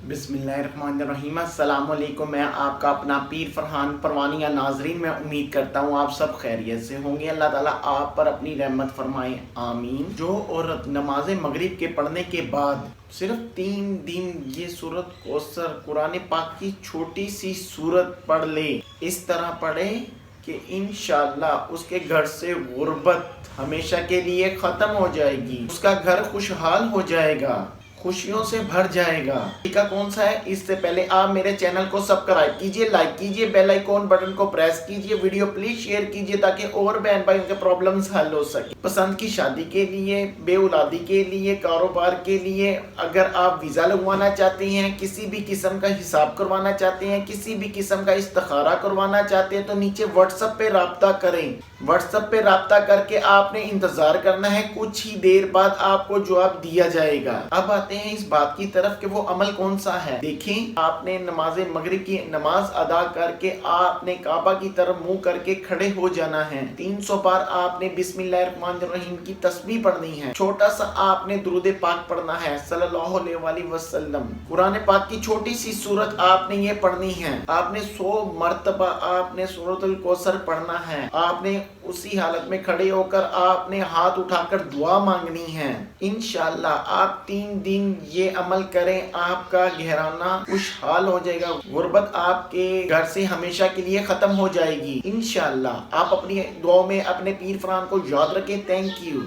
बिस्मिल्लाहिर्रहमानिर्रहीम। अस्सलाम वालेकुम। मैं आपका अपना पीर फरहान परवानिया। नाजरीन, मैं उम्मीद करता हूँ आप सब खैरियत से होंगे। अल्लाह ताला आप पर अपनी रहमत फरमाए, आमीन। जो औरत नमाज मगरिब के पढ़ने के बाद सिर्फ 3 दिन ये सूरत कौसर कुरान पाक की छोटी सी सूरत पढ़ ले, इस तरह पढ़े कि इंशाअल्लाह उसके घर से गुर्बत हमेशा के लिए ख़त्म हो जाएगी, उसका घर खुशहाल हो जाएगा, खुशियों से भर जाएगा। तरीका कौन सा है? इससे पहले आप मेरे चैनल को सब्सक्राइब कीजिए, लाइक कीजिए, बेल आइकॉन बटन को प्रेस कीजिए, वीडियो प्लीज शेयर कीजिए ताकि और बहन भाइयों के प्रॉब्लम्स हल हो सके। पसंद की शादी के लिए, बेऔलादी के लिए, कारोबार के लिए, अगर आप वीज़ा लगवाना चाहते हैं, किसी भी किस्म का हिसाब करवाना चाहते हैं, किसी भी किस्म का इस्तिखारा करवाना चाहते हैं, तो नीचे व्हाट्सएप पे राब्ता करें। व्हाट्सएप पे राब्ता करके आपने इंतजार करना है, कुछ ही देर बाद आपको जवाब दिया जाएगा। अब आते हैं इस बात की तरफ कि वो अमल कौन सा है। देखें, आपने नमाज मगरिब की नमाज अदा करके आपने काबा की तरफ मुंह करके खड़े हो जाना है। 300 बार आपने बिस्मिल्लाहिर्रहमानिर्रहीम की तस्बीह पढ़नी है। छोटा सा आपने दुरूद पाक पढ़ना है सल्लल्लाहु अलैहि वसल्लम। कुरान पाक की छोटी सी सूरत आपने ये पढ़नी है। आपने 100 मर्तबा आपने सूरतुल कौसर पढ़ना है। आपने उसी हालत में खड़े होकर आपने हाथ उठाकर दुआ मांगनी है। इंशाअल्लाह आप 3 दिन ये अमल करें, आपका घराना खुशहाल हो जाएगा, गुर्बत आपके घर से हमेशा के लिए खत्म हो जाएगी। इंशाअल्लाह आप अपनी दुआ में अपने पीर फरहान को याद रखें। Thank you.